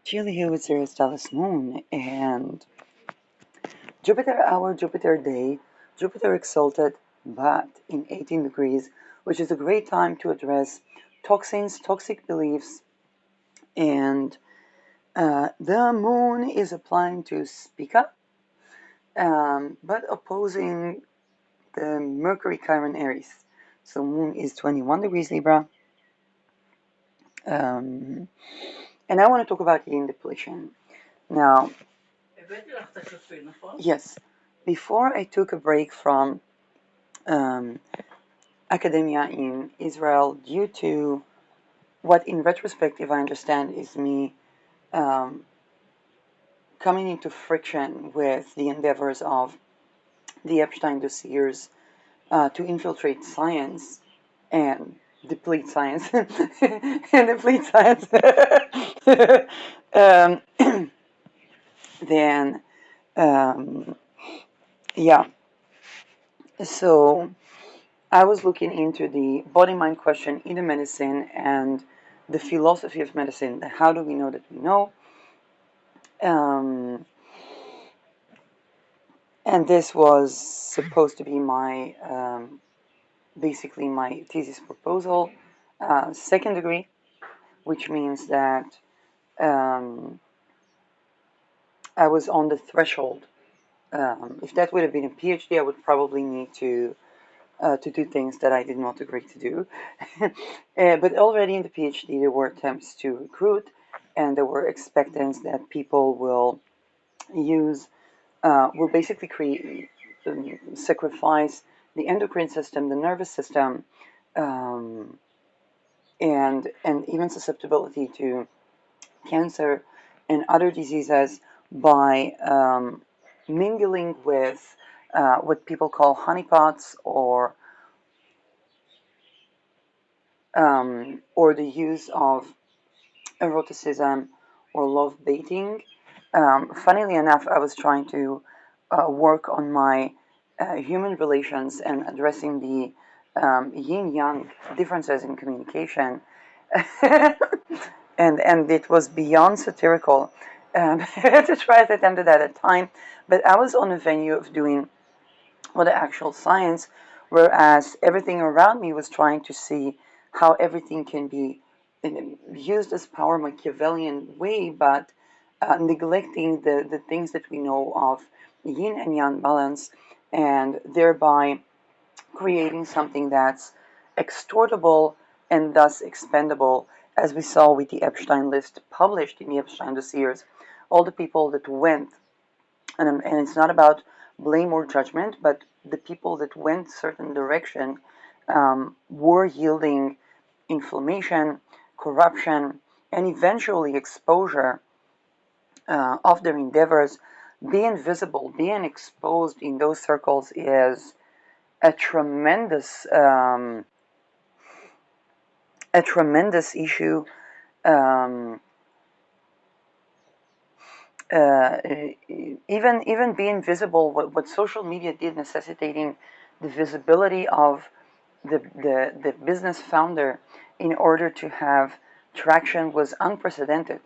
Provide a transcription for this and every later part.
Chile here with Sirius Dallas Moon and Jupiter hour, Jupiter day, Jupiter exalted, but in 18 degrees, which is a great time to address toxins, toxic beliefs, and the moon is applying to speak up, but opposing the Mercury Chiron Aries. So moon is 21 degrees Libra, um, and I want to talk about yin depletion. Now, yes, before I took a break from um, academia in Israel due to what, in retrospective, I understand is me um, coming into friction with the endeavors of the Epstein dossiers to infiltrate science and deplete science and deplete science. um, then, um, yeah, so I was looking into the body-mind question in the medicine and the philosophy of medicine. How do we know that we know? Um, and this was supposed to be my basically my thesis proposal, second degree, which means that um, I was on the threshold. If that would have been a PhD, I would probably need to do things that I did not agree to do. But already in the PhD, there were attempts to recruit, and there were expectancies that people use, will basically create, sacrifice the endocrine system, the nervous system, um, and even susceptibility to cancer and other diseases by mingling with what people call honeypots or the use of eroticism or love baiting. Funnily enough, I was trying to work on my human relations and addressing the yin-yang differences in communication, and it was beyond satirical to try to attempt it at a time. But I was on a venue of doing the actual science, whereas everything around me was trying to see how everything can be used as power Machiavellian way, but neglecting the things that we know of yin and yang balance, and thereby creating something that's extortable and thus expendable, as we saw with the Epstein list published in the Epstein dossiers. All the people that went, and it's not about blame or judgment, but the people that went certain direction were yielding inflammation, corruption, and eventually exposure of their endeavors. Being visible, being exposed in those circles is a tremendous, a tremendous issue. Um, uh, even being visible, what social media did, necessitating the visibility of the business founder in order to have traction, was unprecedented.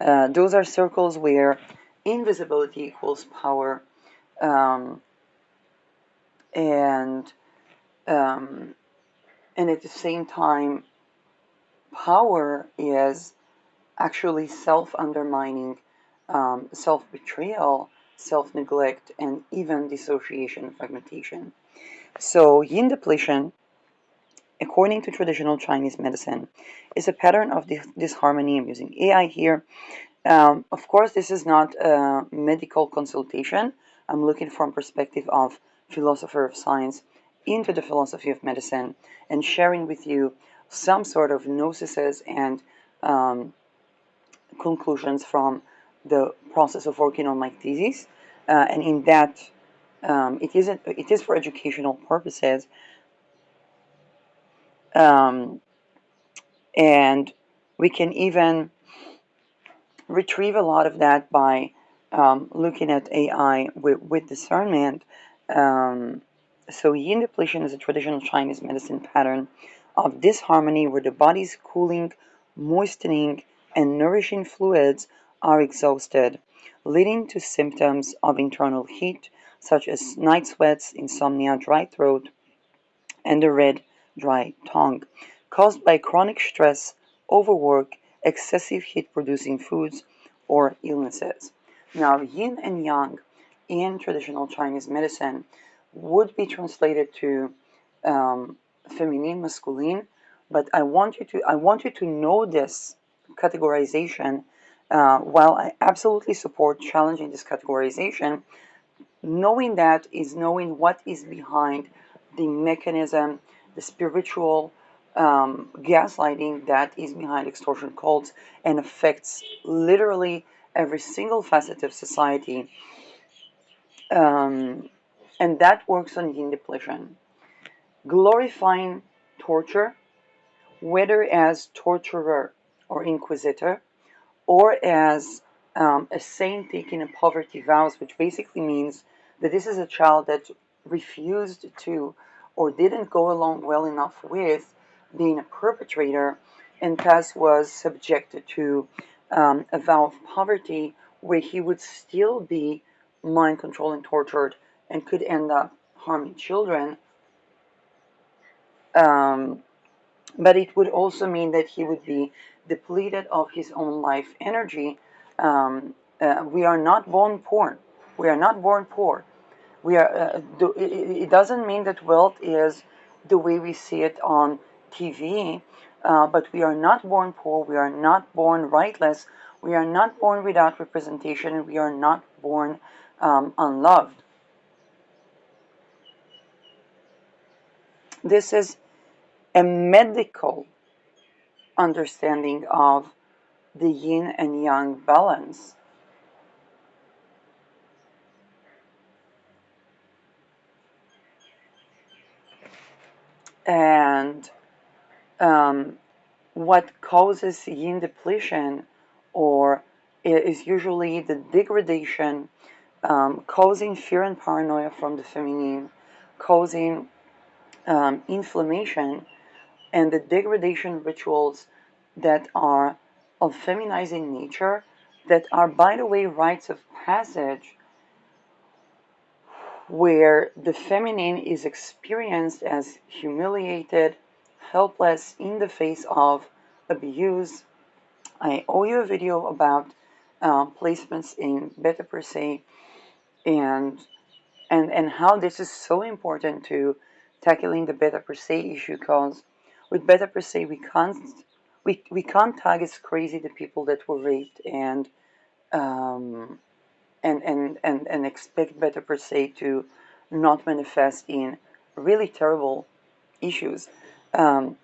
Those are circles where invisibility equals power, um, and um, and at the same time, power is actually self-undermining, self-betrayal, self-neglect, and even dissociation and fragmentation. So yin depletion, according to traditional Chinese medicine, is a pattern of disharmony. I'm using AI here. Of course, this is not a medical consultation. I'm looking from perspective of philosopher of science into the philosophy of medicine and sharing with you some sort of gnosis and um, conclusions from the process of working on my thesis. And in that, it is for educational purposes. Um, and we can even retrieve a lot of that by looking at AI with discernment. Um, so yin depletion is a traditional Chinese medicine pattern of disharmony where the body's cooling, moistening, and nourishing fluids are exhausted, leading to symptoms of internal heat such as night sweats, insomnia, dry throat, and a red, dry tongue, caused by chronic stress, overwork, excessive heat producing foods, or illnesses. Now, yin and yang in traditional Chinese medicine would be translated to um, feminine, masculine, but I want you to know this categorization. While I absolutely support challenging this categorization, knowing that is knowing what is behind the mechanism, the spiritual gaslighting that is behind extortion cults and affects literally every single facet of society. Um, and that works on yin depletion. Glorifying torture, whether as torturer or inquisitor, or as a saint taking a poverty vows, which basically means that this is a child that refused to or didn't go along well enough with being a perpetrator and thus was subjected to a vow of poverty where he would still be mind controlled and tortured and could end up harming children. Um, but it would also mean that he would be depleted of his own life energy. We are not born poor. We are not born poor. We are. It doesn't mean that wealth is the way we see it on TV, but we are not born poor. We are not born rightless. We are not born without representation, and we are not born unloved. This is a medical understanding of the yin and yang balance. And um, what causes yin depletion or is usually the degradation, causing fear and paranoia from the feminine, causing inflammation, and the degradation rituals that are of feminizing nature, that are, by the way, rites of passage where the feminine is experienced as humiliated, helpless in the face of abuse. I owe you a video about placements in Beta Per Se, and and how this is so important to tackling the Beta Per Se issue, because with Beta Per Se we can't tag as crazy the people that were raped um, and expect Beta Per Se to not manifest in really terrible issues. Um,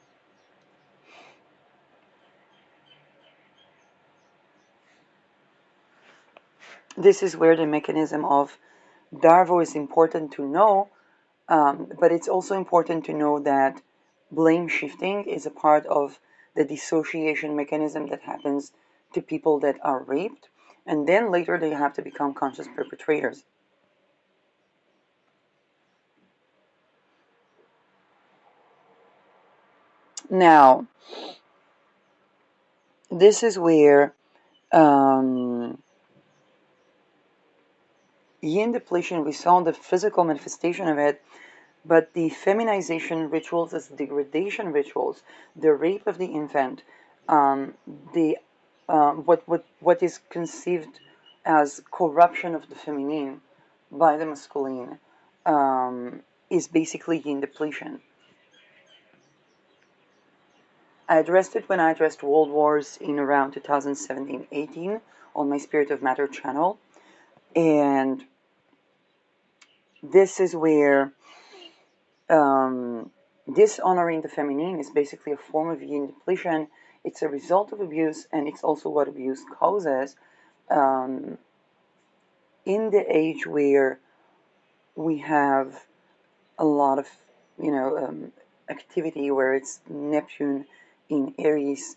this is where the mechanism of Darvo is important to know, but it's also important to know that blame shifting is a part of the dissociation mechanism that happens to people that are raped, and then later they have to become conscious perpetrators. Now, this is where um, yin depletion, we saw the physical manifestation of it, but the feminization rituals as degradation rituals, the rape of the infant, um, the what is conceived as corruption of the feminine by the masculine, is basically yin depletion. I addressed it when I addressed World Wars in around 2017-18 on my Spirit of Matter channel, and this is where dishonoring the feminine is basically a form of yin depletion. It's a result of abuse, and it's also what abuse causes. Um, in the age where we have a lot of, activity, where it's Neptune in Aries,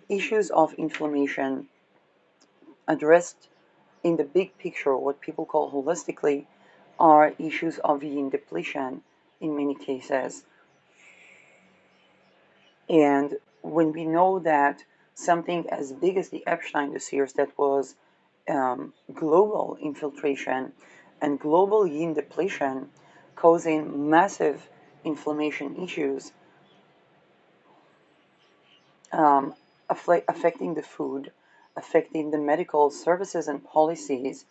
issues of inflammation addressed in the big picture, what people call holistically, are issues of yin depletion in many cases. And when we know that something as big as the Epstein dossiers that was global infiltration and global yin depletion, causing massive inflammation issues, um, affecting the food, affecting the medical services and policies.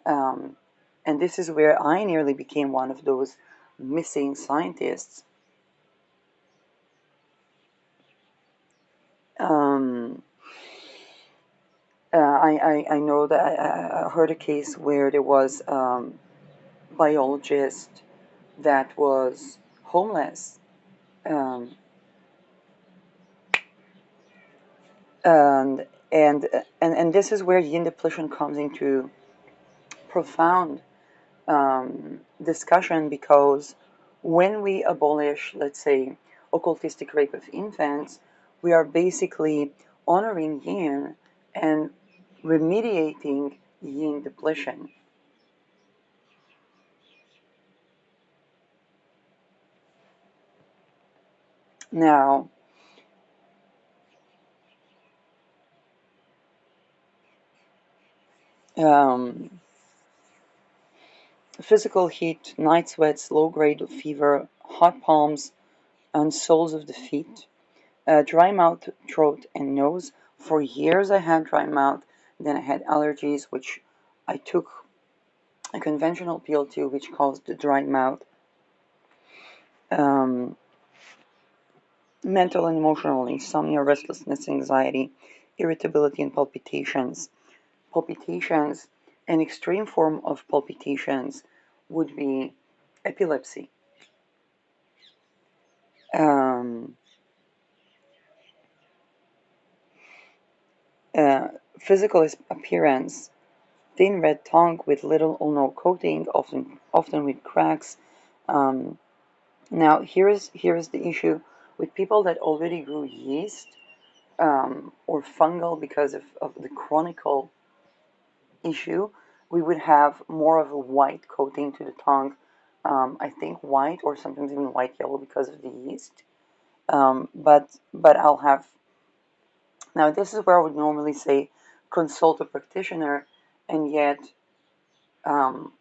Um, and this is where I nearly became one of those missing scientists. Um, I know that I heard a case where there was biologist that was homeless, um, and, and this is where yin depletion comes into profound discussion, because when we abolish, let's say, occultistic rape of infants, we are basically honoring yin and remediating yin depletion. Now, um, physical heat, night sweats, low grade fever, hot palms, and soles of the feet, dry mouth, throat, and nose. For years I had dry mouth, then I had allergies, which I took a conventional pill too, which caused the dry mouth. Um, Mental and emotional insomnia, restlessness, anxiety, irritability, and palpitations. Palpitations, an extreme form of palpitations would be epilepsy. Um, uh, Physical appearance, thin red tongue with little or no coating, often with cracks. Um, Now here is the issue with people that already grew yeast, or fungal because of the chronical issue. We would have more of a white coating to the tongue. I think white or sometimes even white yellow because of the yeast. But I'll have, now this is where I would normally say consult a practitioner, and yet um,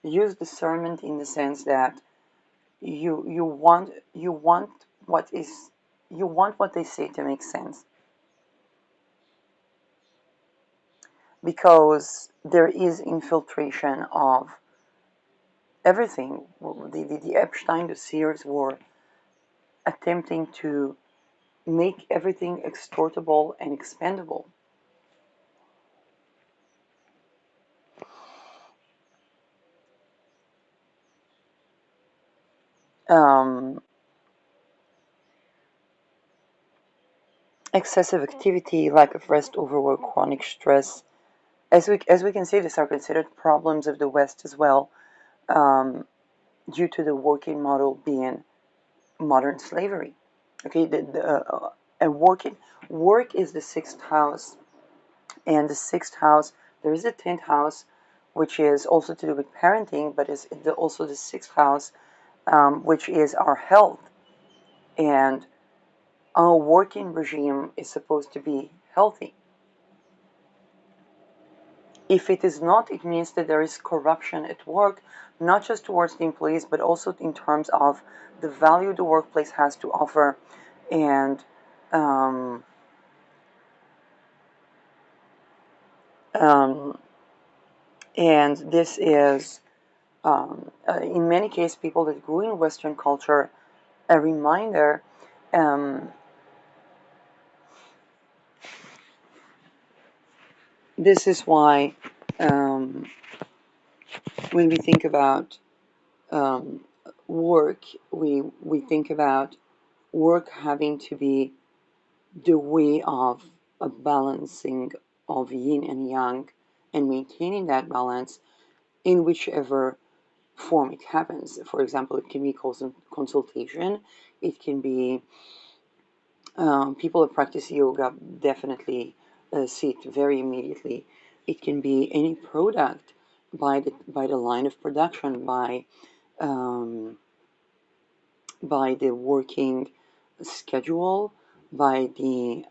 use discernment in the sense that you want what is you want what they say to make sense, because there is infiltration of everything. The Epstein dossiers were attempting to make everything extortable and expendable. Um, Excessive activity, lack of rest, overwork, chronic stress. As we can see, these are considered problems of the West as well, um, due to the working model being modern slavery. Okay, and work is the sixth house, and the sixth house, there is a tenth house, which is also to do with parenting, but is also the sixth house, which is our health, and our working regime is supposed to be healthy. If it is not, it means that there is corruption at work, not just towards the employees, but also in terms of the value the workplace has to offer, and um, um, and this is, in many cases, people that grew in Western culture, a reminder. Um, this is why, um, when we think about um, work, we think about work having to be the way of a balancing of yin and yang, and maintaining that balance in whichever form it happens. For example, it can be consultation, it can be people that practice yoga definitely see it very immediately. It can be any product by the line of production, um, by the working schedule, by the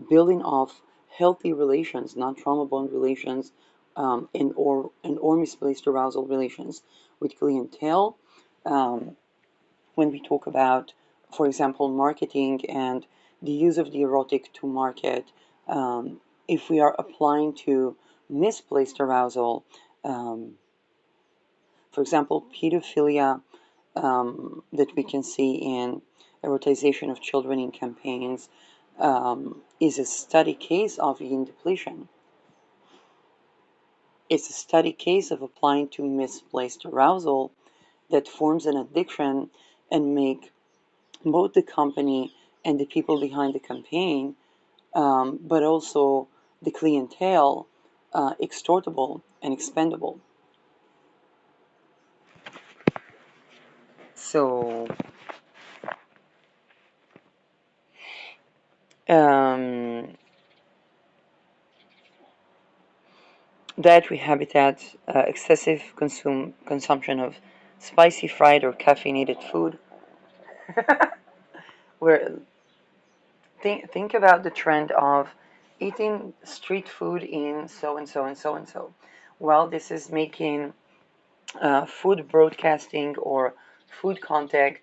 building of healthy relations, not trauma-bond relations, and or misplaced arousal relations with clientele. Um, when we talk about, for example, marketing and the use of the erotic to market, if we are applying to misplaced arousal, um, for example, pedophilia, that we can see in erotization of children in campaigns, is a study case of yin depletion. It's a study case of applying to misplaced arousal that forms an addiction and make both the company and the people behind the campaign, but also the clientele, extortable and expendable. So, um, dietary habitat, excessive consumption of spicy, fried, or caffeinated food. Where think about the trend of eating street food in so and so and so and so. Well, this is making food broadcasting or food content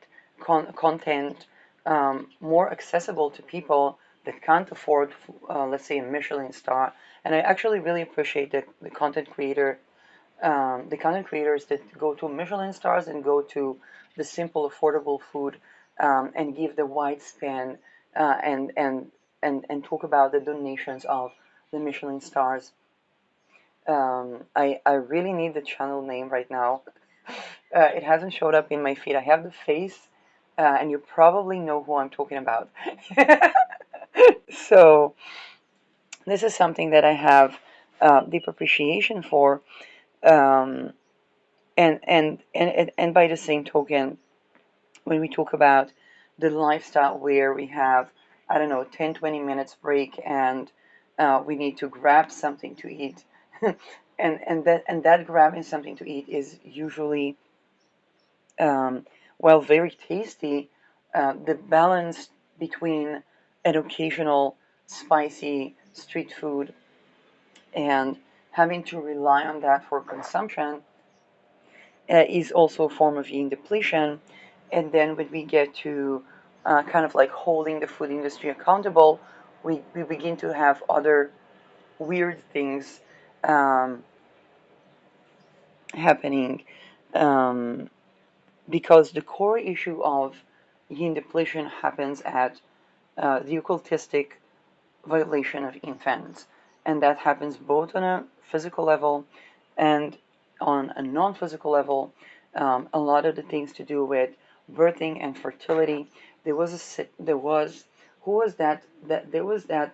more accessible to people that can't afford, let's say, a Michelin star. And I actually really appreciate the content creators that go to Michelin stars and go to the simple, affordable food, and give the wide span, and talk about the donations of the Michelin stars. I really need the channel name right now. It hasn't showed up in my feed. I have the face, and you probably know who I'm talking about. So this is something that I have deep appreciation for, um, and by the same token, when we talk about the lifestyle where we have, I don't know, 10, 20 minutes break, and we need to grab something to eat. And that grabbing something to eat is usually, um, while very tasty, the balance between an occasional spicy street food and having to rely on that for consumption is also a form of yin depletion. And then when we get to kind of like holding the food industry accountable, we begin to have other weird things um, happening, um, because the core issue of yin depletion happens at the occultistic violation of infants. And that happens both on a physical level and on a non physical level. A lot of the things to do with birthing and fertility. There was, who was there was that,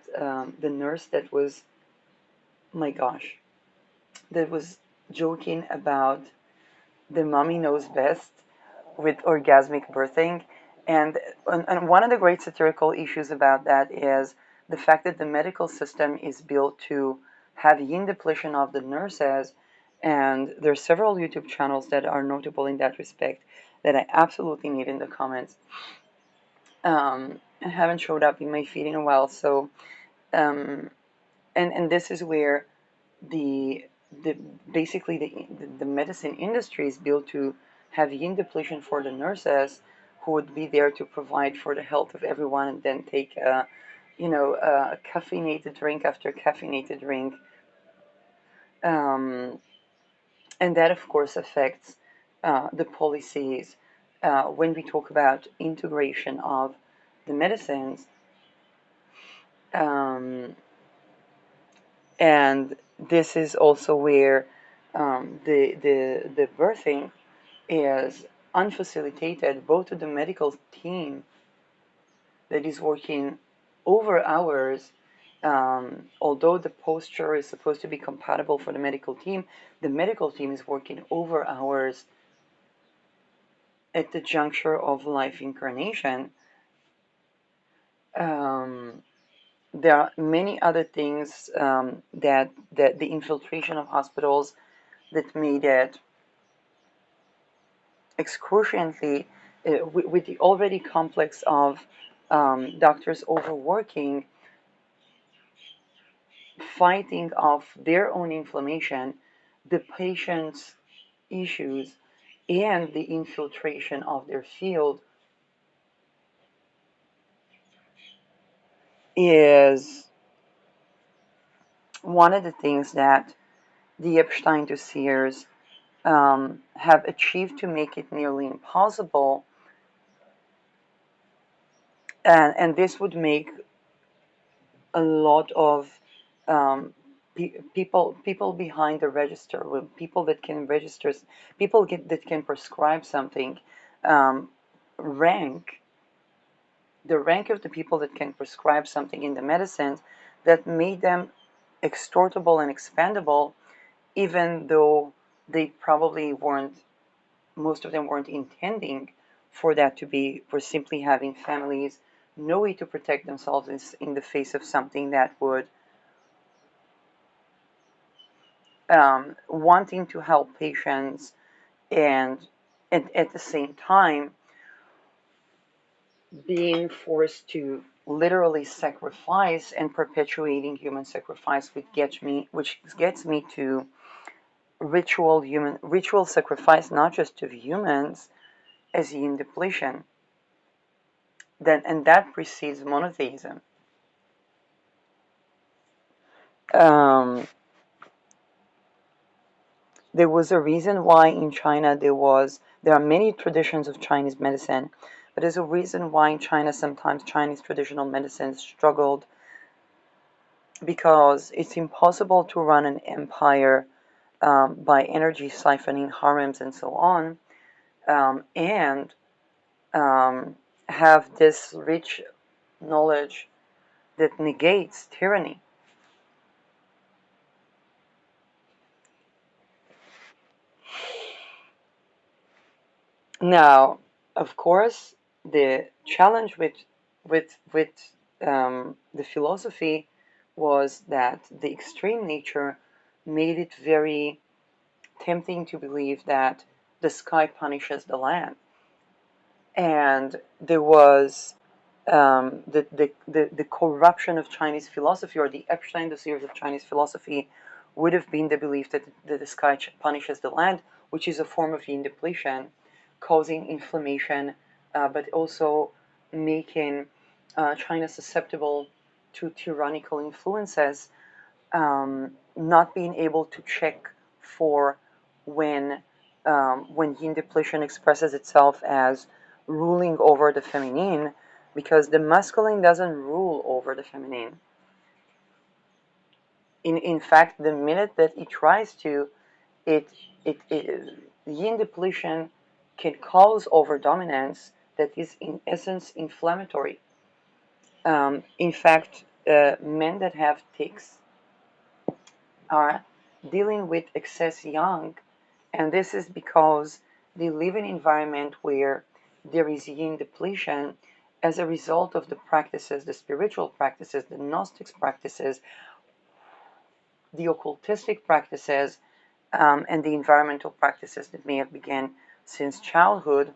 the nurse that was, my gosh, that was joking about the mommy knows best with orgasmic birthing. And one of the great satirical issues about that is the fact that the medical system is built to have yin depletion of the nurses. And there are several YouTube channels that are notable in that respect that I absolutely need in the comments. And haven't showed up in my feed in a while. So, um, and this is where the the basically the medicine industry is built to have yin depletion for the nurses who would be there to provide for the health of everyone, and then take a caffeinated drink after caffeinated drink, um, and that of course affects the policies when we talk about integration of the medicines. um, and this is also where the birthing is unfacilitated, both to the medical team that is working over hours. Although the posture is supposed to be compatible for the medical team is working over hours at the juncture of life incarnation. Um, there are many other things, that the infiltration of hospitals that made it excruciatingly, with the already complex of doctors overworking, fighting off their own inflammation, the patient's issues, and the infiltration of their field is one of the things that the Epstein dossiers have achieved to make it nearly impossible. And this would make a lot of people behind the register, with people that can register, that can prescribe something, um, rank the rank of the people that can prescribe something in the medicines that made them extortable and expendable, even though they probably weren't, most of them weren't intending for that to be, for simply having families no way to protect themselves in the face of something that would, wanting to help patients, and at the same time being forced to literally sacrifice and perpetuating human sacrifice, which gets me to ritual sacrifice, not just of humans, as yin depletion. And that precedes monotheism. Um, there was a reason why in China there are many traditions of Chinese medicine, but there's a reason why in China sometimes Chinese traditional medicine struggled, because it's impossible to run an empire by energy siphoning harems and so on, and um, have this rich knowledge that negates tyranny. Now, of course, the challenge with the philosophy was that the extreme nature made it very tempting to believe that the sky punishes the land, and there was the corruption of Chinese philosophy, or the Epstein dossiers of Chinese philosophy, would have been the belief that the sky punishes the land, which is a form of yin depletion, causing inflammation, but also making China susceptible to tyrannical influences, not being able to check for when when yin depletion expresses itself as ruling over the feminine, because the masculine doesn't rule over the feminine. In fact, the minute that it tries to, it it yin depletion can cause over dominance that is in essence inflammatory. In fact, men that have tics are dealing with excess yang, and this is because they live in an environment where there is yin depletion as a result of the practices, the spiritual practices, the Gnostics practices, the occultistic practices, and the environmental practices that may have begun since childhood,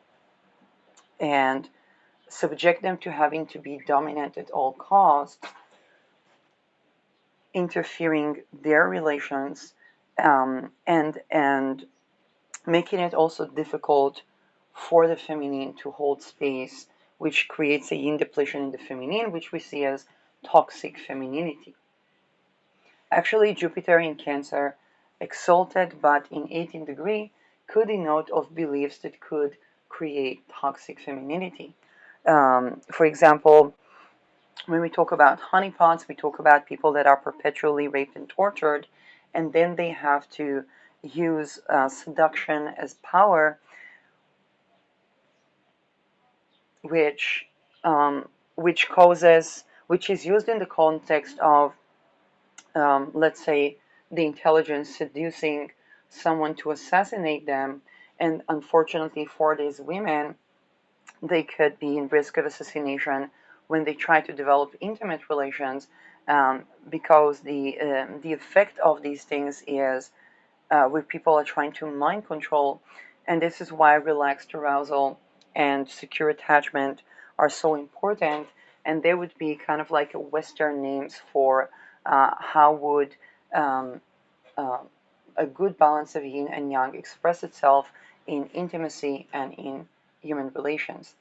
and subject them to having to be dominant at all costs, interfering their relations, and making it also difficult for the feminine to hold space, which creates a yin depletion in the feminine, which we see as toxic femininity. Actually, Jupiter in Cancer, exalted but in 18th degree, could denote of beliefs that could create toxic femininity. For example, when we talk about honeypots, we talk about people that are perpetually raped and tortured, and then they have to use seduction as power, which which is used in the context of, let's say, the intelligence seducing someone to assassinate them, and unfortunately for these women, they could be in risk of assassination when they try to develop intimate relations, because the effect of these things is, where people are trying to mind control, and this is why relaxed arousal and secure attachment are so important, and they would be kind of like Western names for how would um, uh, a good balance of yin and yang express itself in intimacy and in human relations.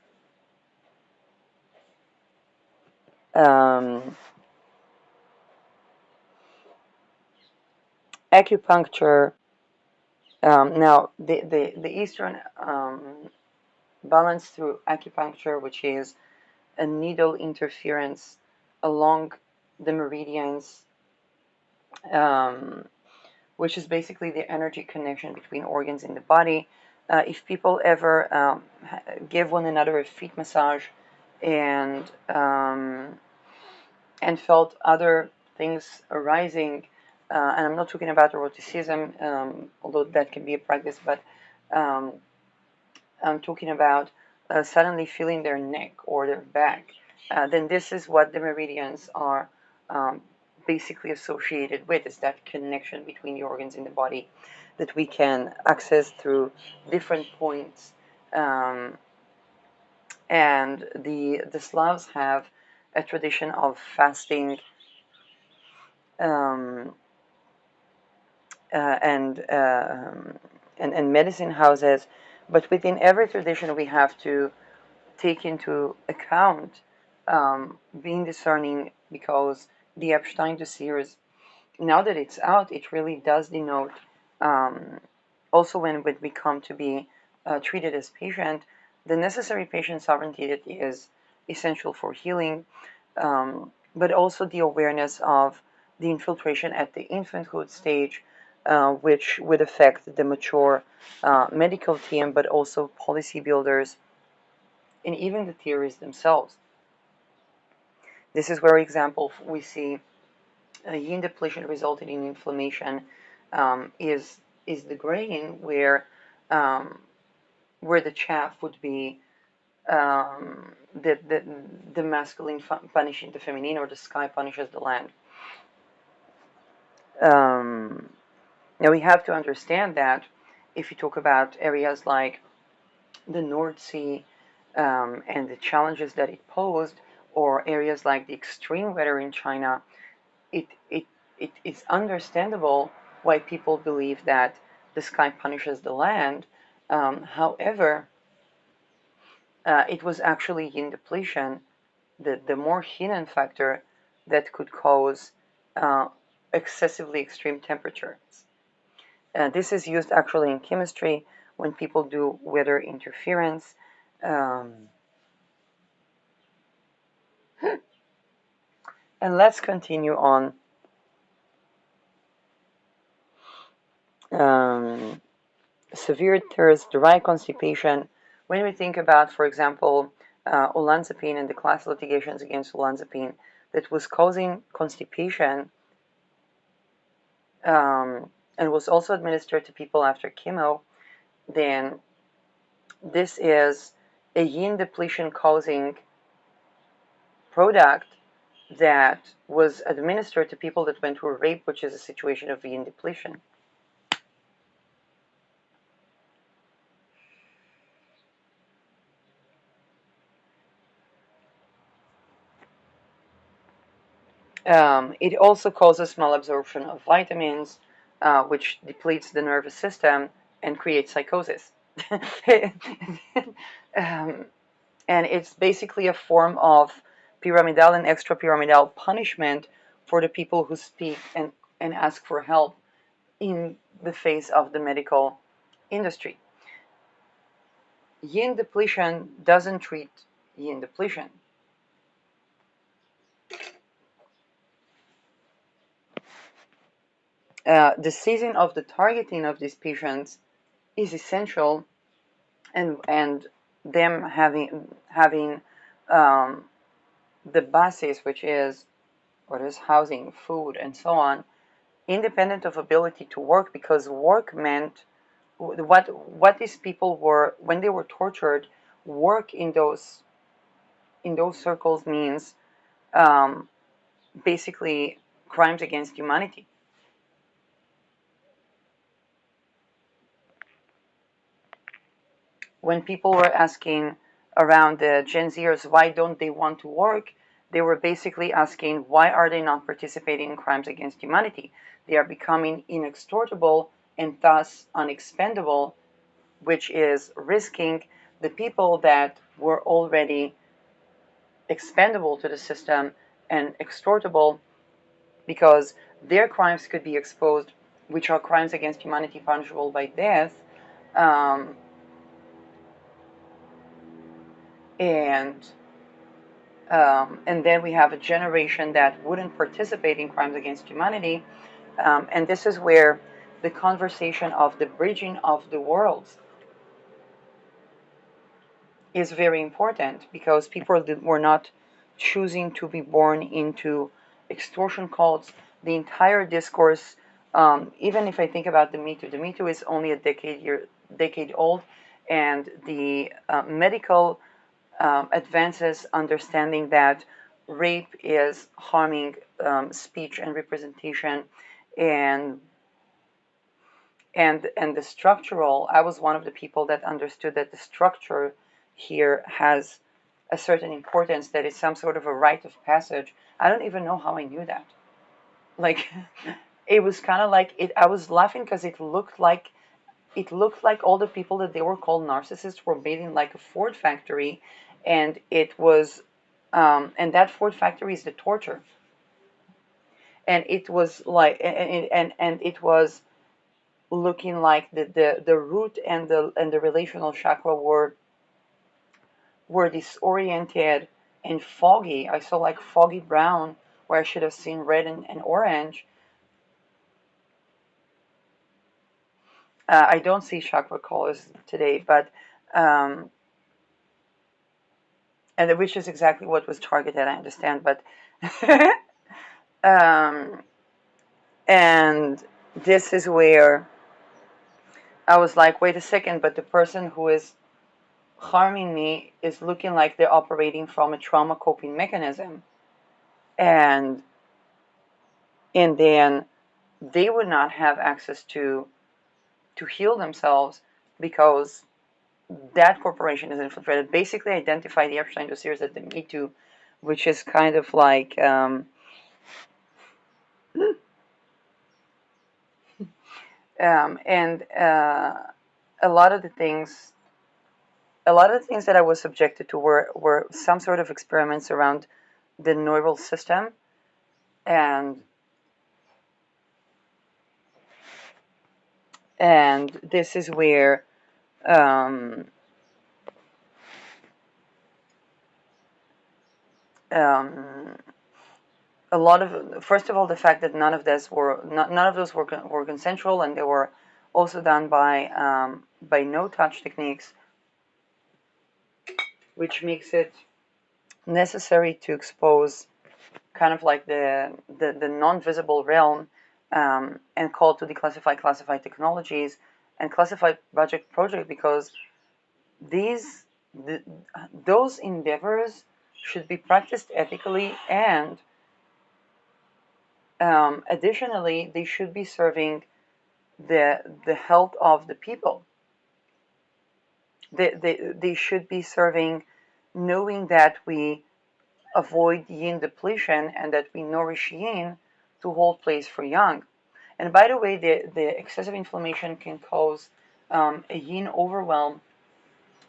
Um, Acupuncture. Now, the Eastern balance through acupuncture, which is a needle interference along the meridians, um, which is basically the energy connection between organs in the body. If people ever give one another a feet massage and um, and felt other things arising, and I'm not talking about eroticism, although that can be a practice, but um, I'm talking about suddenly feeling their neck or their back, then this is what the meridians are um, basically associated with, is that connection between the organs in the body that we can access through different points. Um, and the Slavs have a tradition of fasting um, uh, and, um and medicine houses, but within every tradition we have to take into account being discerning, because the Epstein dossiers, now that it's out, it really does denote, um, also when we come to be treated as patient, the necessary patient sovereignty that is essential for healing, but also the awareness of the infiltration at the infanthood stage, which would affect the mature medical team, but also policy builders and even the theories themselves. This is where, example, we see yin depletion resulting in inflammation, is the grain um, where the chaff would be the masculine punishing the feminine, or the sky punishes the land. Um, Now we have to understand that if you talk about areas like the North Sea and the challenges that it posed, or areas like the extreme weather in China, it, it, it's understandable why people believe that the sky punishes the land. However, it was actually yin depletion, the more hidden factor that could cause uh, excessively extreme temperatures. This is used actually in chemistry when people do weather interference. Um, and let's continue on. Um, Severe thirst, dry constipation. When we think about, for example, olanzapine and the class litigations against olanzapine that was causing constipation, and was also administered to people after chemo, then this is a yin depletion causing product that was administered to people that went through a rape, which is a situation of yin depletion. It also causes malabsorption of vitamins, which depletes the nervous system and creates psychosis. um, and it's basically a form of pyramidal and extrapyramidal punishment for the people who speak and ask for help in the face of the medical industry. Yin depletion doesn't treat yin depletion. The season of the targeting of these patients is essential, and them having the basis, which is what is housing, food, and so on, independent of ability to work, because work meant what these people were when they were tortured. Work in those circles means um, basically crimes against humanity. When people were asking around the Gen Zers, why don't they want to work? They were basically asking, why are they not participating in crimes against humanity? They are becoming inextortable and thus unexpendable, which is risking the people that were already expendable to the system and extortable, because their crimes could be exposed, which are crimes against humanity punishable by death. Um, and and then we have a generation that wouldn't participate in crimes against humanity. And this is where the conversation of the bridging of the worlds is very important, because people were not choosing to be born into extortion cults. The entire discourse, even if I think about the Me Too is only a decade old, and the medical advances understanding that rape is harming speech and representation, and and the structural. I was one of the people that understood that the structure here has a certain importance, that it's some sort of a rite of passage. I don't even know how I knew that. Like, it was kind of like it. I was laughing because it looked like all the people that they were called narcissists were made in like a Ford factory, and it was, and that Ford factory is the torture, and it was like, and it was looking like the root and the relational chakra were disoriented and foggy. I saw like foggy brown where I should have seen red and orange. I don't see chakra colors today, but and which is exactly what was targeted, I understand, but um, and this is where I was like, wait a second, but the person who is harming me is looking like they're operating from a trauma coping mechanism, and then they would not have access to heal themselves, because that corporation is infiltrated. Basically, identify the Epstein dossiers that they need to, which is kind of like and a lot of the things that I was subjected to were some sort of experiments around the neural system, and this is where um, um, a lot of, first of all, the fact that none of those were consensual, and they were also done by no touch techniques, which makes it necessary to expose kind of like the non-visible realm, and call to declassify classified technologies and classified project, because these the, those endeavors should be practiced ethically, and additionally they should be serving the health of the people. They should be serving, knowing that we avoid yin depletion and that we nourish yin to hold place for yang. And by the way, the excessive inflammation can cause a yin overwhelm,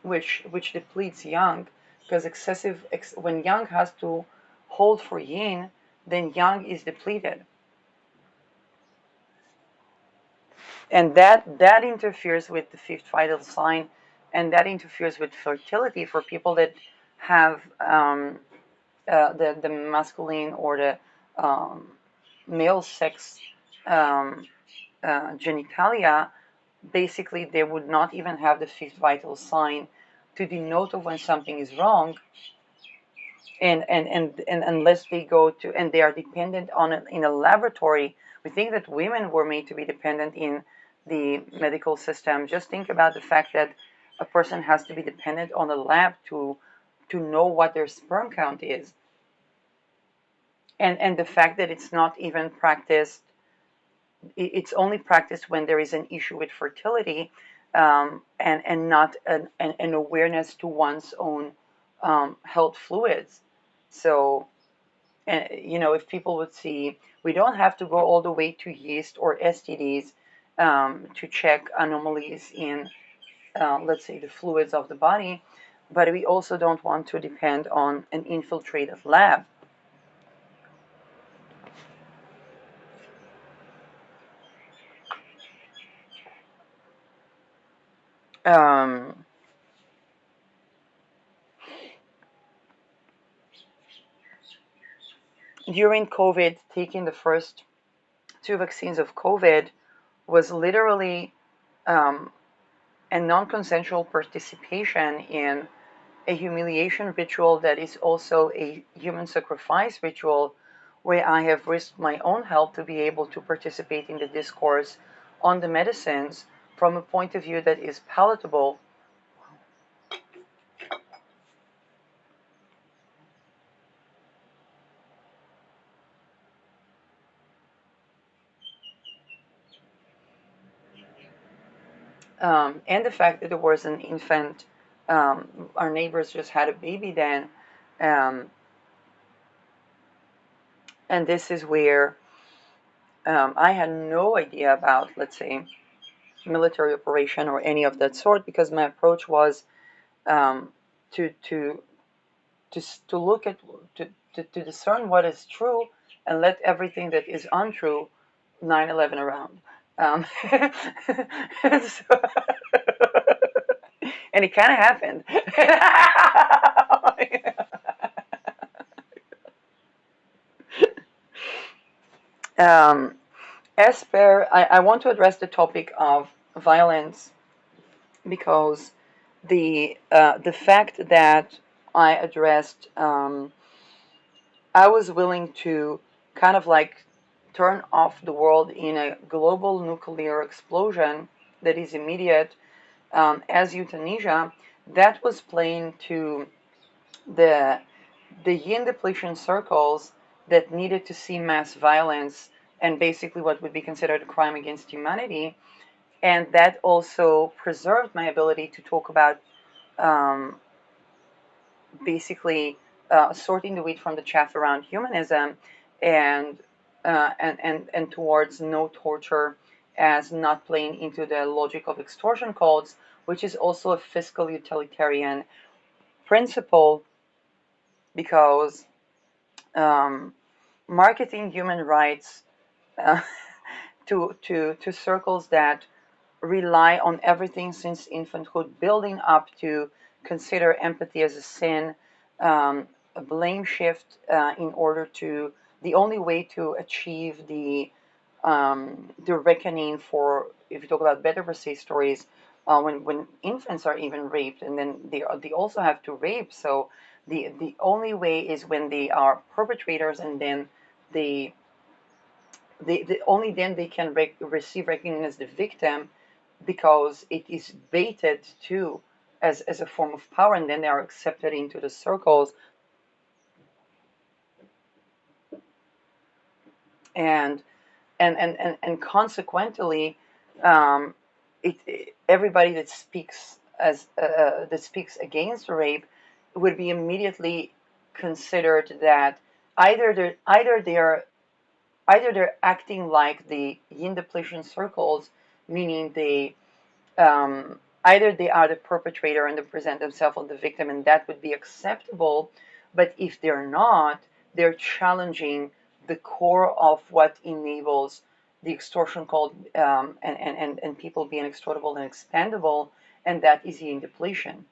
which depletes yang, because when yang has to hold for yin, then yang is depleted, and that interferes with the fifth vital sign, and that interferes with fertility for people that have the masculine or the um, male sex genitalia. Basically, they would not even have the fifth vital sign to denote of when something is wrong, and unless they go to, and they are dependent on it in a laboratory. We think that women were made to be dependent in the medical system. Just think about the fact that a person has to be dependent on a lab to know what their sperm count is, and the fact that it's not even practiced. It's only practiced when there is an issue with fertility. and not an awareness to one's own health fluids. So, if people would see, we don't have to go all the way to yeast or STDs to check anomalies in, let's say, the fluids of the body, but we also don't want to depend on an infiltrated lab. Um, During COVID, taking the first two vaccines of COVID was literally a non-consensual participation in a humiliation ritual that is also a human sacrifice ritual, where I have risked my own health to be able to participate in the discourse on the medicines from a point of view that is palatable. And the fact that there was an infant, our neighbors just had a baby then, um, and this is where I had no idea about, let's say, military operation or any of that sort, because my approach was um, to to to look at to discern what is true and let everything that is untrue 9/11 around. So, and it kind of happened. um, as per, I want to address the topic of violence, because the fact that I addressed, I was willing to kind of like turn off the world in a global nuclear explosion that is immediate, as euthanasia. That was playing to the yin depletion circles that needed to see mass violence and basically what would be considered a crime against humanity. And that also preserved my ability to talk about um, basically sorting the wheat from the chaff around humanism, and and towards no torture, as not playing into the logic of extortion cults, which is also a fiscal utilitarian principle, because um, marketing human rights uh, to circles that rely on everything since infanthood, building up to consider empathy as a sin, a blame shift in order to, the only way to achieve the reckoning for, if you talk about better per se stories, when infants are even raped, and then they also have to rape. So the only way is when they are perpetrators, and then they only then they can receive recognition as the victim, because it is baited too as a form of power, and then they are accepted into the circles, and and consequently, um, everybody that speaks that speaks against rape would be immediately considered that either they're acting like the yin depletion circles, meaning either they are the perpetrator and they present themselves as the victim, and that would be acceptable. But if they're not, they're challenging the core of what enables the extortion called, and people being extortable and expandable, and that is yin depletion.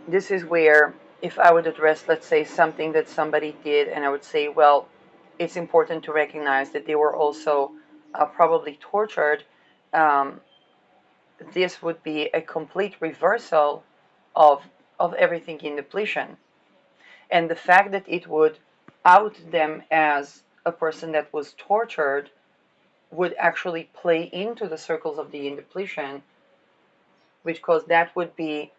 This is where, if I would address, let's say, something that somebody did, and I would say, well, it's important to recognize that they were also probably tortured. Um, this would be a complete reversal of everything in depletion, and the fact that it would out them as a person that was tortured would actually play into the circles of the in depletion, which, because that would be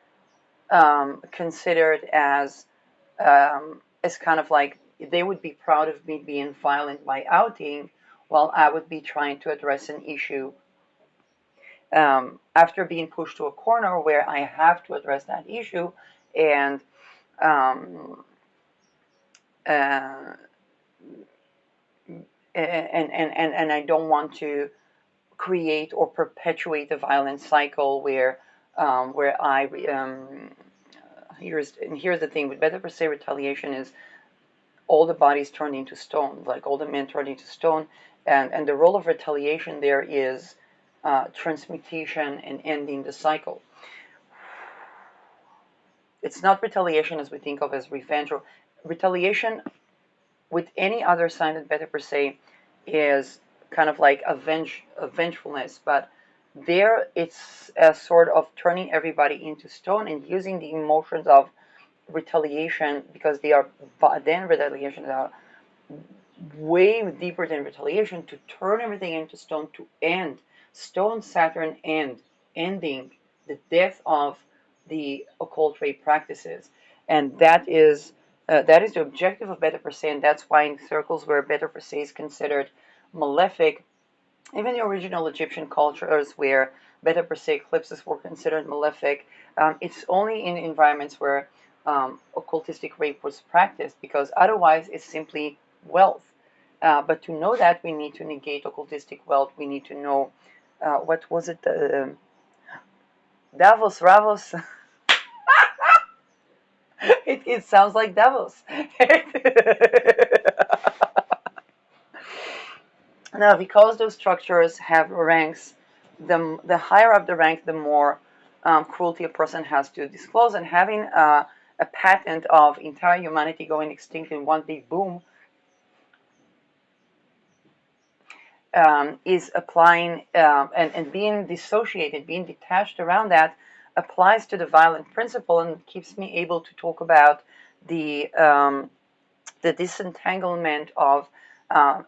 considered as kind of like they would be proud of me being violent by outing, while I would be trying to address an issue after being pushed to a corner where I have to address that issue, and um, uh, and I don't want to create or perpetuate a violent cycle where I here's the thing with better per se retaliation is all the bodies turned into stone, like all the men turned into stone, and the role of retaliation there is transmutation and ending the cycle. It's not retaliation as we think of as revenge or retaliation with any other sign that better per se is kind of like a vengefulness, but there it's a sort of turning everybody into stone and using the emotions of retaliation because they are then retaliation are way deeper than retaliation to turn everything into stone to end stone Saturn ending the death of the occult ray practices, and that is the objective of Beta per se, and that's why in circles where Beta per se is considered malefic, even the original Egyptian cultures where Beta per se eclipses were considered malefic, it's only in environments where occultistic rape was practiced, because otherwise it's simply wealth. But to know that, we need to negate occultistic wealth. We need to know what was it? Davos, Ravos. It sounds like Davos. Now, because those structures have ranks, the higher up the rank, the more cruelty a person has to disclose. And having a patent of entire humanity going extinct in one big boom is applying and being dissociated, being detached around that applies to the violent principle and keeps me able to talk about the disentanglement of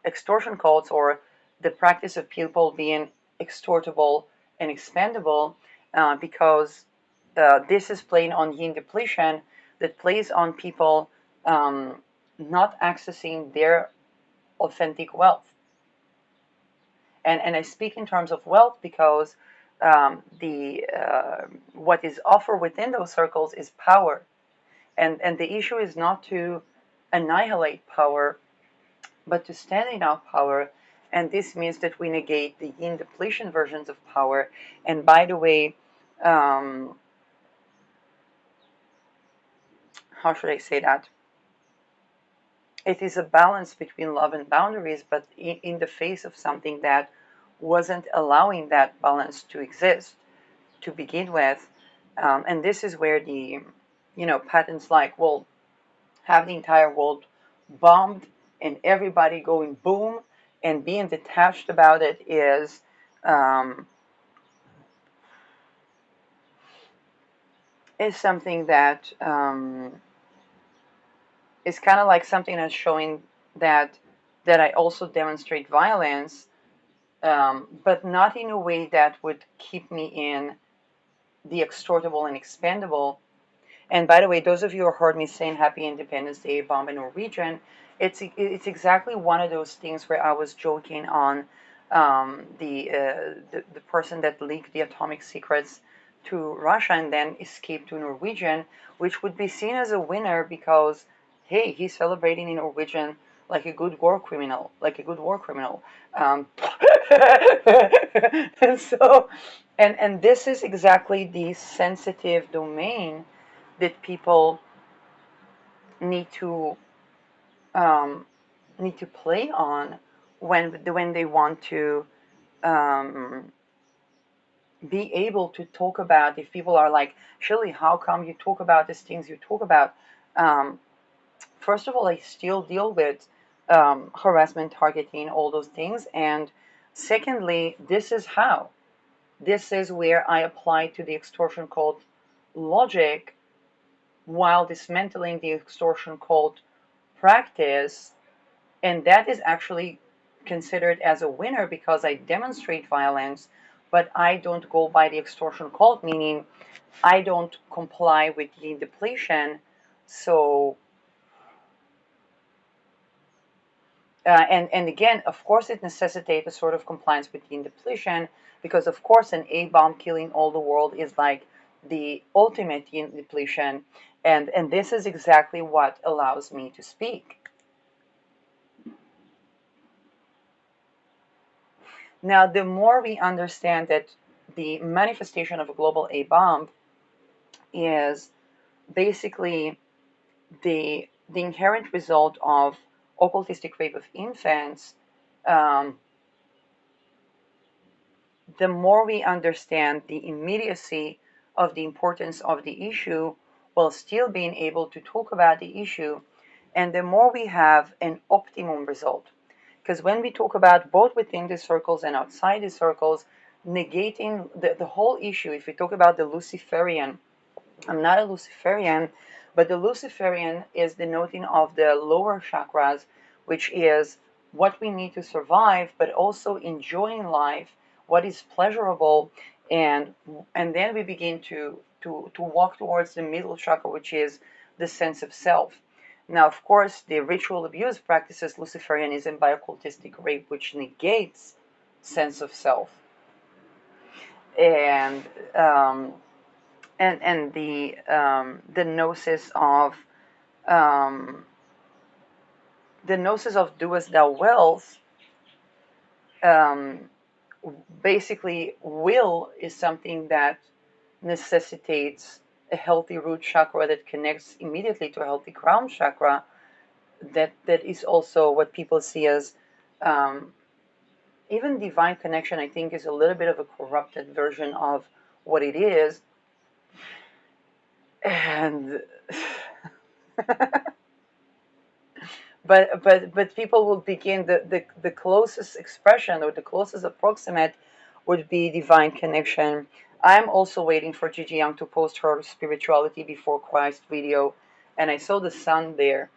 extortion cults, or the practice of people being extortable and expendable, because this is playing on yin depletion that plays on people not accessing their authentic wealth. And I speak in terms of wealth because the what is offered within those circles is power, and the issue is not to annihilate power, but to stand in our power. And this means that we negate the yin depletion versions of power. And by the way, how should I say that? It is a balance between love and boundaries, but in the face of something that wasn't allowing that balance to exist to begin with. And this is where the, patterns like, well, have the entire world bombed and everybody going boom and being detached about it um, is something that is kind of like something that's showing that I also demonstrate violence, but not in a way that would keep me in the extortable and expendable. And by the way, those of you who heard me saying Happy Independence Day, Bomb in Norwegian, it's exactly one of those things where I was joking on the person that leaked the atomic secrets to Russia and then escaped to Norwegian, which would be seen as a winner because, hey, he's celebrating in Norwegian like a good war criminal, like a good war criminal. And so, and this is exactly the sensitive domain that people need to um, need to play on when they want to um, be able to talk about. If people are like, Shirley, how come you talk about these things you talk about? Um, First of all, I still deal with harassment, targeting, all those things, and secondly, this is how. This is where I apply to the extortion cult logic while dismantling the extortion cult practice, and that is actually considered as a winner because I demonstrate violence, but I don't go by the extortion cult, meaning I don't comply with yin depletion. So, and again, of course, it necessitates a sort of compliance with yin depletion, because of course, an A bomb killing all the world is like the ultimate yin depletion, and this is exactly what allows me to speak. Now, the more we understand that the manifestation of a global A bomb is basically the inherent result of occultistic rape of infants, um, the more we understand the immediacy of the importance of the issue while still being able to talk about the issue, and the more we have an optimum result. Because when we talk about both within the circles and outside the circles, negating the whole issue, if we talk about the Luciferian, I'm not a Luciferian, but the Luciferian is denoting of the lower chakras, which is what we need to survive, but also enjoying life, what is pleasurable, and then we begin to walk towards the middle chakra, which is the sense of self. Now, of course, the ritual abuse practices Luciferianism by occultistic rape, which negates sense of self. And and the gnosis of um, do as thou wills, um, basically will is something that necessitates a healthy root chakra that connects immediately to a healthy crown chakra. That is also what people see as um, even divine connection. I think is a little bit of a corrupted version of what it is, and but people will begin the closest expression or the closest approximate would be divine connection. I'm also waiting for Gigi Young to post her spirituality before Christ video, and I saw the sun there.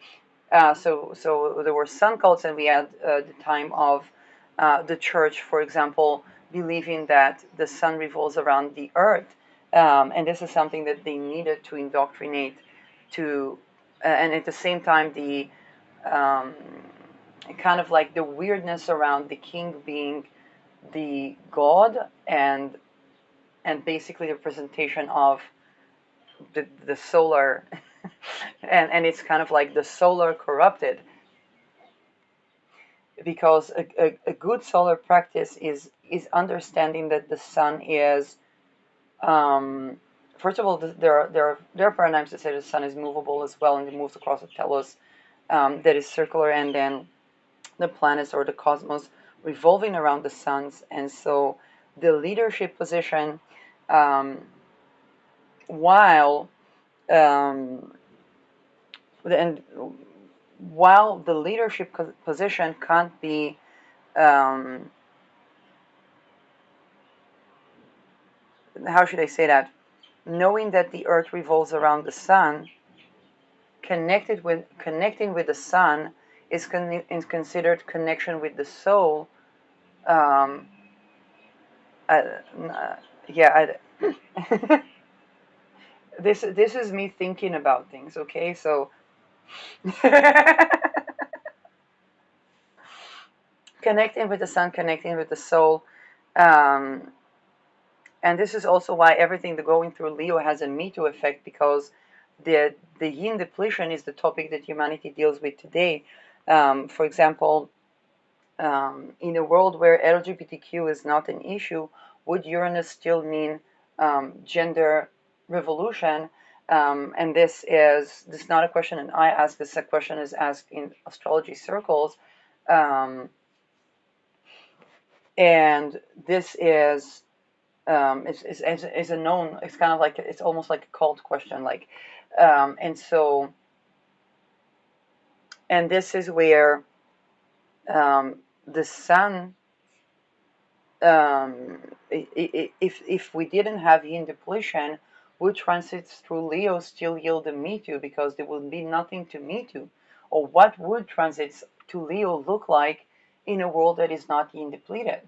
So there were sun cults, and we had the time of the church, for example, believing that the sun revolves around the earth, and this is something that they needed to indoctrinate to, and at the same time the um, kind of like the weirdness around the king being the god, and basically the representation of the solar, and it's kind of like the solar corrupted, because a good solar practice is understanding that the sun is um, first of all, there are paradigms that say the sun is movable as well, and it moves across a telos that is circular, and then the planets or the cosmos revolving around the suns. And so the leadership position, um, while um, and while the leadership position can't be um, how should I say that, knowing that the earth revolves around the sun, connecting with the sun is considered connection with the soul. um, uh, yeah, this is me thinking about things, okay? So connecting with the sun, connecting with the soul, um, and this is also why everything that going through Leo has a Me Too effect, because the yin depletion is the topic that humanity deals with today. For example, in a world where LGBTQ is not an issue, would Uranus still mean gender revolution? And this is not a question that I ask. This question is asked in astrology circles, um, and this is a known. It's kind of like it's almost like a cult question, like, and so and this is where the sun, um, if we didn't have yin depletion, would transits through Leo still yield a Me Too, because there would be nothing to Me Too? Or what would transits to Leo look like in a world that is not yin depleted?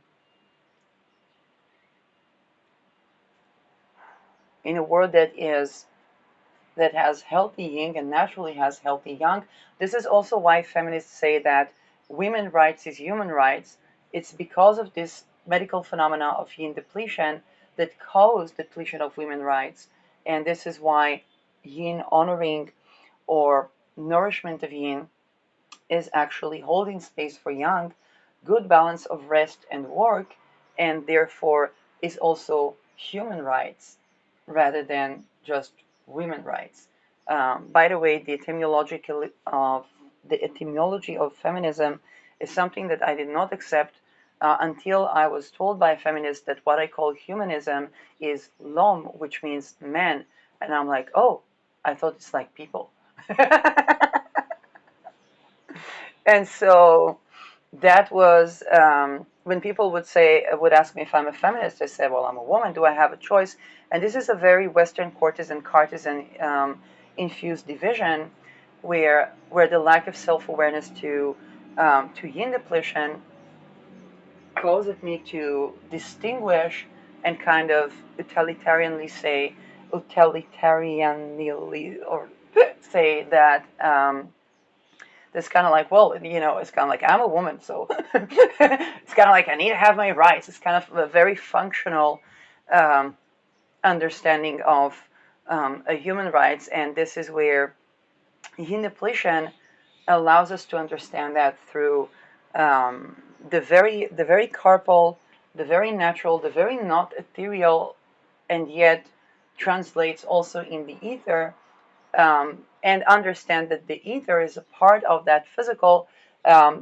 in a world that has healthy yin and naturally has healthy yang. This is also why feminists say that women's rights is human rights. It's because of this medical phenomena of yin depletion that caused depletion of women's rights. And this is why yin honoring or nourishment of yin is actually holding space for yang, good balance of rest and work, and therefore is also human rights rather than just women's rights. By the way, the etymology of feminism is something that I did not accept until I was told by a feminist that what I call humanism is lom, which means man, and I'm like, oh, I thought it's like people. And so that was when people would ask me if I'm a feminist. I said, well, I'm a woman. Do I have a choice? And this is a very Western partisan infused division, where the lack of self-awareness to yin depletion causes me to distinguish and kind of utilitarianly or say that. It's kind of like, well, it's kind of like I'm a woman, so it's kind of like I need to have my rights. It's kind of a very functional um, understanding of a human rights, and this is where yin depletion allows us to understand that through the very carpal, the very natural, the very not ethereal, and yet translates also in the ether, and understand that the ether is a part of that physical.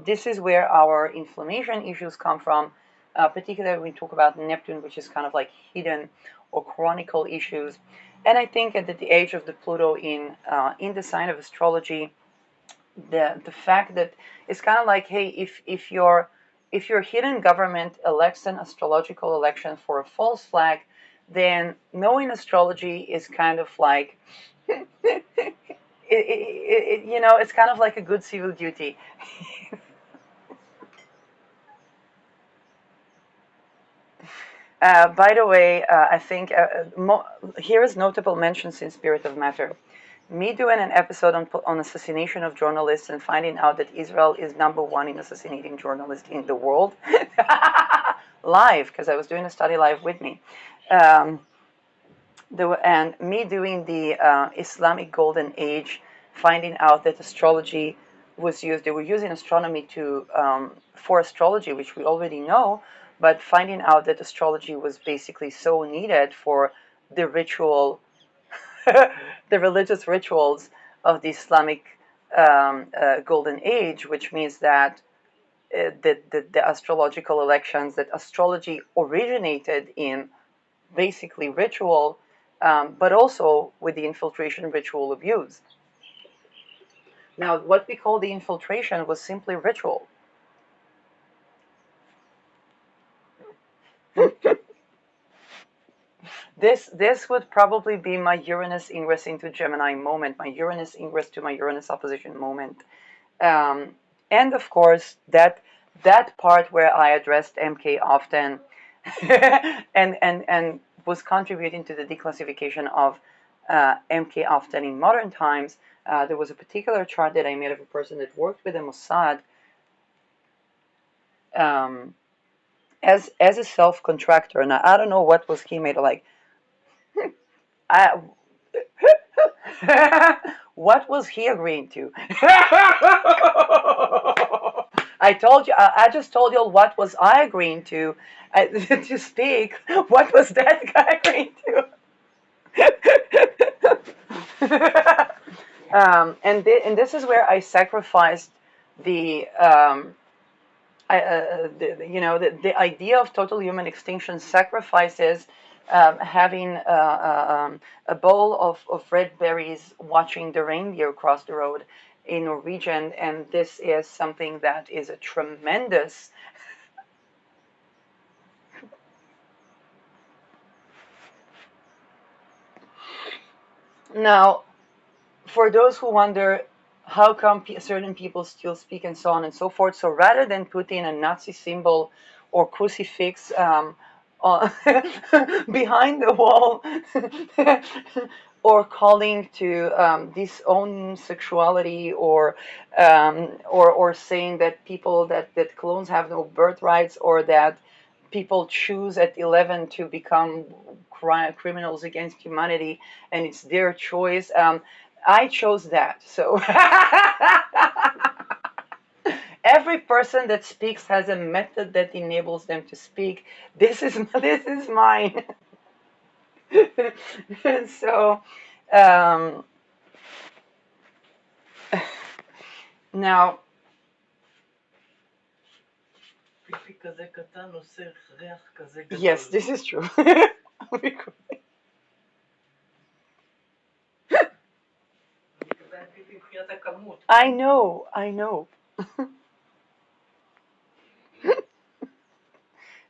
This is where our inflammation issues come from, particularly when we talk about Neptune, which is kind of like hidden or chronicle issues. And I think at the age of the Pluto in the sign of astrology, the fact that it's kind of like, hey, if your hidden government elects an astrological election for a false flag, then knowing astrology is kind of like it's kind of like a good civil duty. By the way, I think here is notable mentions in Spirit of Matter. Me doing an episode on assassination of journalists and finding out that Israel is number one in assassinating journalists in the world. Live, because I was doing a study live with me. Um, and me doing the Islamic Golden Age, finding out that astrology was used. They were using astronomy for astrology, which we already know, but finding out that astrology was basically so needed for the ritual, the religious rituals of the Islamic Golden Age, which means that the astrological elections, that astrology originated in basically ritual, but also with the infiltration ritual abuse. Now, what we call the infiltration was simply ritual. This would probably be my Uranus ingress into Gemini moment, my Uranus ingress to my Uranus opposition moment, and of course that part where I addressed MK often, and was contributing to the declassification of MK often in modern times. There was a particular chart that I made of a person that worked with the Mossad um, as a self contractor. Now I don't know what was he made of, like I, what was he agreeing to? I told you. I just told you what was I agreeing to to speak. What was that guy agreeing to? And this is where I sacrificed the the idea of total human extinction sacrifices having a bowl of red berries watching the reindeer cross the road in Norwegian, and this is something that is a tremendous. Now, for those who wonder how come certain people still speak and so on and so forth, so rather than putting a Nazi symbol or crucifix behind the wall, or calling to disown sexuality, or saying that people that clones have no birthrights, or that people choose at 11 to become criminals against humanity, and it's their choice. I chose that, so every person that speaks has a method that enables them to speak. This is mine. So um, now, yes, this is true. I know, I know.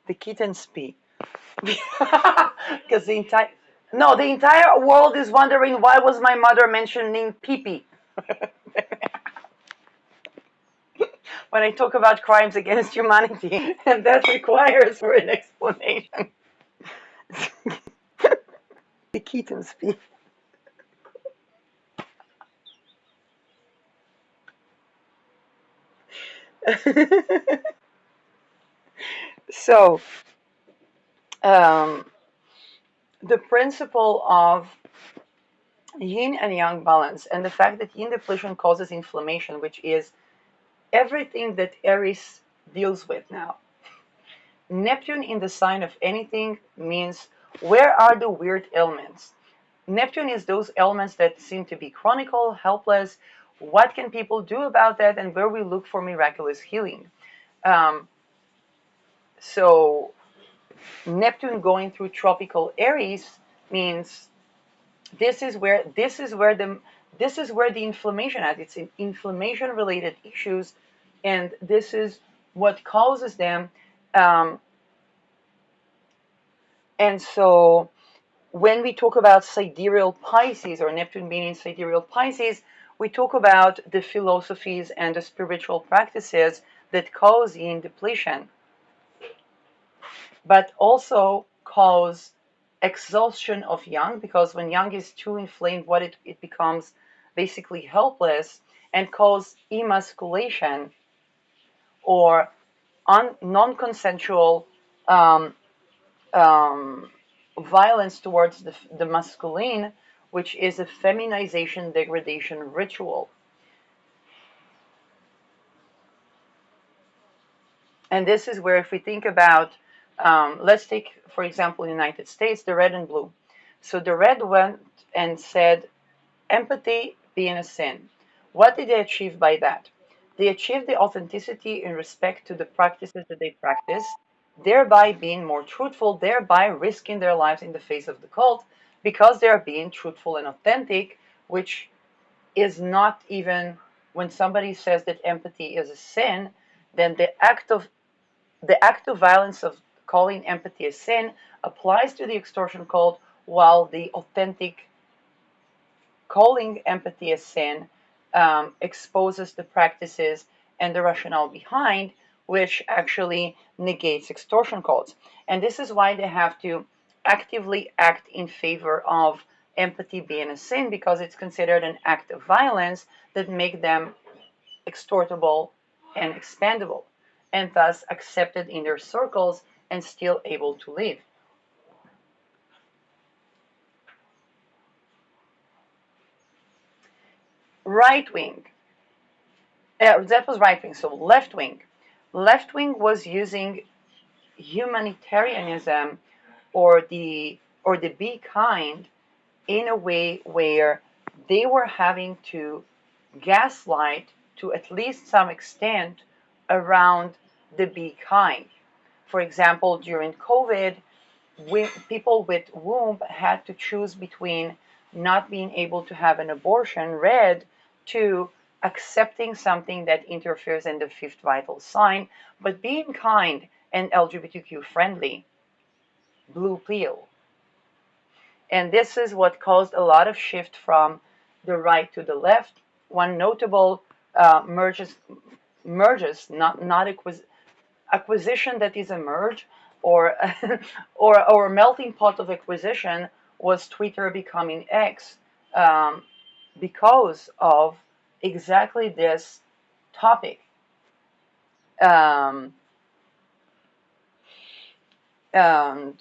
The kittens pee. Because the entire no, the entire world is wondering why was my mother mentioning pee pee when I talk about crimes against humanity, and that requires for an explanation. The kittens pee. So, um, the principle of yin and yang balance, and the fact that yin depletion causes inflammation, which is everything that Aries deals with now. Neptune in the sign of anything means where are the weird elements? Neptune is those elements that seem to be chronicle, helpless. What can people do about that, and where we look for miraculous healing? Um, so Neptune going through tropical Aries means this is where the inflammation at. It's in inflammation related issues, and this is what causes them. Um, and so when we talk about sidereal Pisces, or Neptune being in sidereal Pisces, we talk about the philosophies and the spiritual practices that cause yin depletion, but also cause exhaustion of yang, because when yang is too inflamed, it becomes basically helpless, and cause emasculation, or non-consensual um, um, violence towards the masculine, which is a feminization degradation ritual. And this is where, if we think about, let's take, for example, the United States, the red and blue. So the red went and said, empathy being a sin. What did they achieve by that? They achieved the authenticity in respect to the practices that they practice, thereby being more truthful, thereby risking their lives in the face of the cult, because they are being truthful and authentic, which is not even, when somebody says that empathy is a sin, then the act of violence of calling empathy a sin applies to the extortion cult, while the authentic calling empathy a sin exposes the practices and the rationale behind, which actually negates extortion cults. And this is why they have to actively act in favor of empathy being a sin, because it's considered an act of violence that make them extortable and expandable, and thus accepted in their circles and still able to live. Right wing. That was right wing. So left wing. Left wing was using humanitarianism, or the be kind, in a way where they were having to gaslight, to at least some extent, around the be kind. For example, during COVID, people with womb had to choose between not being able to have an abortion, red, to accepting something that interferes in the fifth vital sign, but being kind and LGBTQ friendly, blue pill. And this is what caused a lot of shift from the right to the left. One notable merges, not acquisition that is a merge, or or our melting pot of acquisition was Twitter becoming X, um, because of exactly this topic. Um, and